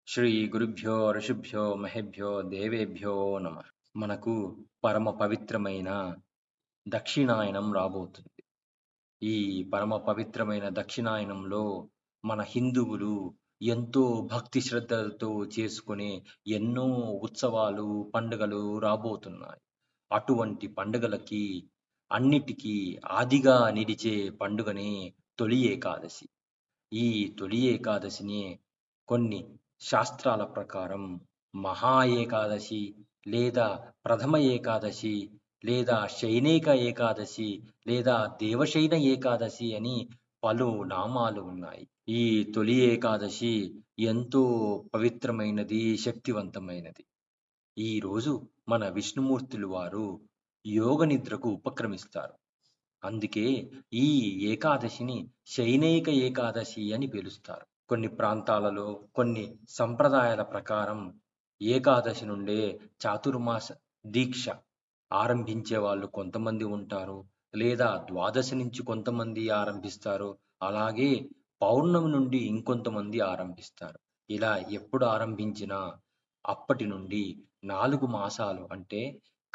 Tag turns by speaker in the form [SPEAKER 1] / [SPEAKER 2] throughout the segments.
[SPEAKER 1] శ్రీ గురుభ్యో ఋషిభ్యో మహేభ్యో దేవేభ్యో నమ. మనకు పరమ పవిత్రమైన దక్షిణాయనం రాబోతుంది. ఈ పరమ పవిత్రమైన దక్షిణాయనంలో మన హిందువులు ఎంతో భక్తి శ్రద్ధలతో చేసుకునే ఎన్నో ఉత్సవాలు, పండుగలు రాబోతున్నాయి. అటువంటి పండుగలకి అన్నిటికీ ఆదిగా నిలిచే పండుగనే తొలి ఏకాదశి. ఈ తొలి ఏకాదశిని కొన్ని శాస్త్రాల ప్రకారం మహా ఏకాదశి లేదా ప్రథమ ఏకాదశి లేదా శయనేక ఏకాదశి లేదా దేవశయన ఏకాదశి అని పలు నామాలు ఉన్నాయి. ఈ తొలి ఏకాదశి ఎంతో పవిత్రమైనది, శక్తివంతమైనది. ఈరోజు మన విష్ణుమూర్తులు వారు యోగ నిద్రకు ఉపక్రమిస్తారు. అందుకే ఈ ఏకాదశిని శయనైక ఏకాదశి అని పిలుస్తారు. కొన్ని ప్రాంతాలలో కొన్ని సంప్రదాయాల ప్రకారం ఏకాదశి నుండే చాతుర్మాస దీక్ష ఆరంభించే వాళ్ళు కొంతమంది ఉంటారు. లేదా ద్వాదశి నుంచి కొంతమంది ఆరంభిస్తారు. అలాగే పౌర్ణమి నుండి ఇంకొంతమంది ఆరంభిస్తారు. ఇలా ఎప్పుడు ఆరంభించినా అప్పటి నుండి 4 మాసాలు అంటే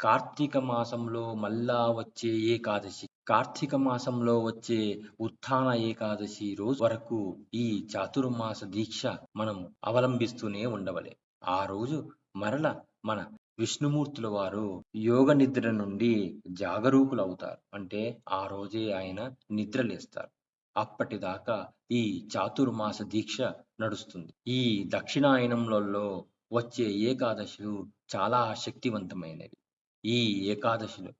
[SPEAKER 1] కార్తీక మాసంలో మళ్ళా వచ్చే ఏకాదశి, కార్తీక మాసంలో వచ్చే ఉత్థాన ఏకాదశి రోజు వరకు ఈ చాతుర్మాస దీక్ష మనం అవలంబిస్తూనే ఉండవలే. ఆ రోజు మరల మన విష్ణుమూర్తుల వారు యోగ నిద్ర నుండి జాగరూకులవుతారు. అంటే ఆ రోజే ఆయన నిద్రలేస్తారు. అప్పటిదాకా ఈ చాతుర్మాస దీక్ష నడుస్తుంది. ఈ దక్షిణాయనంలలో వచ్చే ఏకాదశులు చాలా శక్తివంతమైనవి. ఈ ఏకాదశులు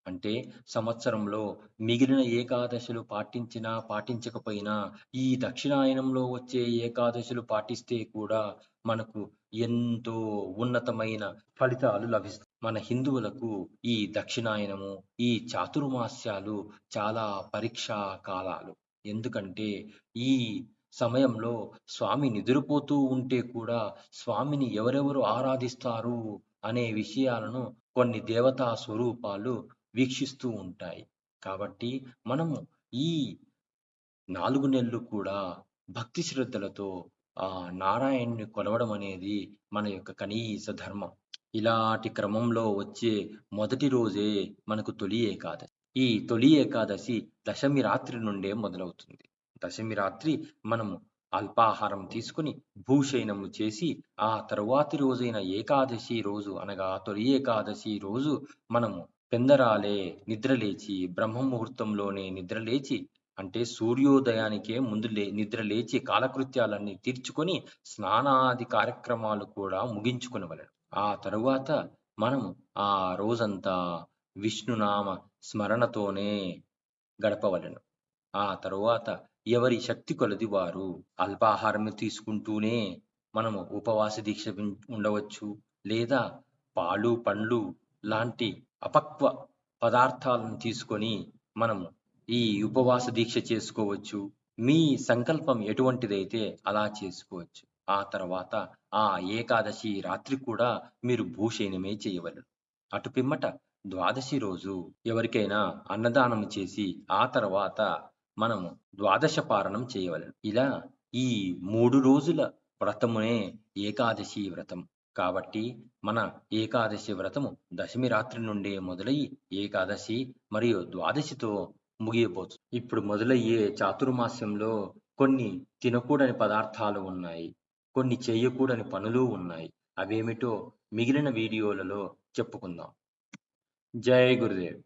[SPEAKER 1] అంటే సంవత్సరంలో మిగిలిన ఏకాదశులు పాటించినా, పాటించకపోయినా ఈ దక్షిణాయనంలో వచ్చే ఏకాదశులు పాటిస్తే కూడా మనకు ఎంతో ఉన్నతమైన ఫలితాలు లభిస్తాయి. మన హిందువులకు ఈ దక్షిణాయనము, ఈ చాతుర్మాస్యాలు చాలా పరీక్షా కాలాలు. ఎందుకంటే ఈ సమయంలో స్వామి నిద్రపోతూ ఉంటే కూడా స్వామిని ఎవరెవరు ఆరాధిస్తారు అనే విషయాలను కొన్ని దేవతా స్వరూపాలు వీక్షిస్తూ ఉంటాయి. కాబట్టి మనము ఈ 4 నెలలు కూడా భక్తి శ్రద్ధలతో ఆ నారాయణ్ణి కొలవడం అనేది మన యొక్క కనీస ధర్మం. ఇలాంటి క్రమంలో వచ్చే మొదటి రోజే మనకు తొలి ఏకాదశి. ఈ తొలి ఏకాదశి దశమి రాత్రి నుండే మొదలవుతుంది. దశమి రాత్రి మనము అల్పాహారం తీసుకొని భూషయనము చేసి ఆ తరువాతి రోజైన ఏకాదశి రోజు అనగా తొలి ఏకాదశి రోజు మనము పెందరాలే నిద్రలేచి బ్రహ్మ ముహూర్తంలోనే నిద్రలేచి అంటే సూర్యోదయానికే ముందు నిద్ర లేచి కాలకృత్యాలన్నీ తీర్చుకొని స్నానాది కార్యక్రమాలు కూడా ముగించుకొనవలెను. ఆ తరువాత మనం ఆ రోజంతా విష్ణునామ స్మరణతోనే గడపవలెను. ఆ తరువాత ఎవరి శక్తి కొలది వారు అల్పాహారం తీసుకుంటూనే మనము ఉపవాస దీక్ష ఉండవచ్చు. లేదా పాలు, పండ్లు లాంటి అపక్వ పదార్థాలను తీసుకొని మనము ఈ ఉపవాస దీక్ష చేసుకోవచ్చు. మీ సంకల్పం ఎటువంటిదైతే అలా చేసుకోవచ్చు. ఆ తర్వాత ఆ ఏకాదశి రాత్రి కూడా మీరు భూషయనమే చేయవలెను. అటు పిమ్మట ద్వాదశి రోజు ఎవరికైనా అన్నదానం చేసి ఆ తర్వాత మనము ద్వాదశ పారణం చేయవలెను. ఇలా ఈ 3 రోజుల వ్రతమునే ఏకాదశి వ్రతం. కాబట్టి మన ఏకాదశి వ్రతము దశమి రాత్రి నుండే మొదలయ్యి ఏకాదశి మరియు ద్వాదశితో ముగియబోతుంది. ఇప్పుడు మొదలయ్యే చాతుర్మాస్యంలో కొన్ని తినకూడని పదార్థాలు ఉన్నాయి. కొన్ని చేయకూడని పనులు ఉన్నాయి. అవేమిటో మిగిలిన వీడియోలలో చెప్పుకుందాం. జై గురుదేవ్.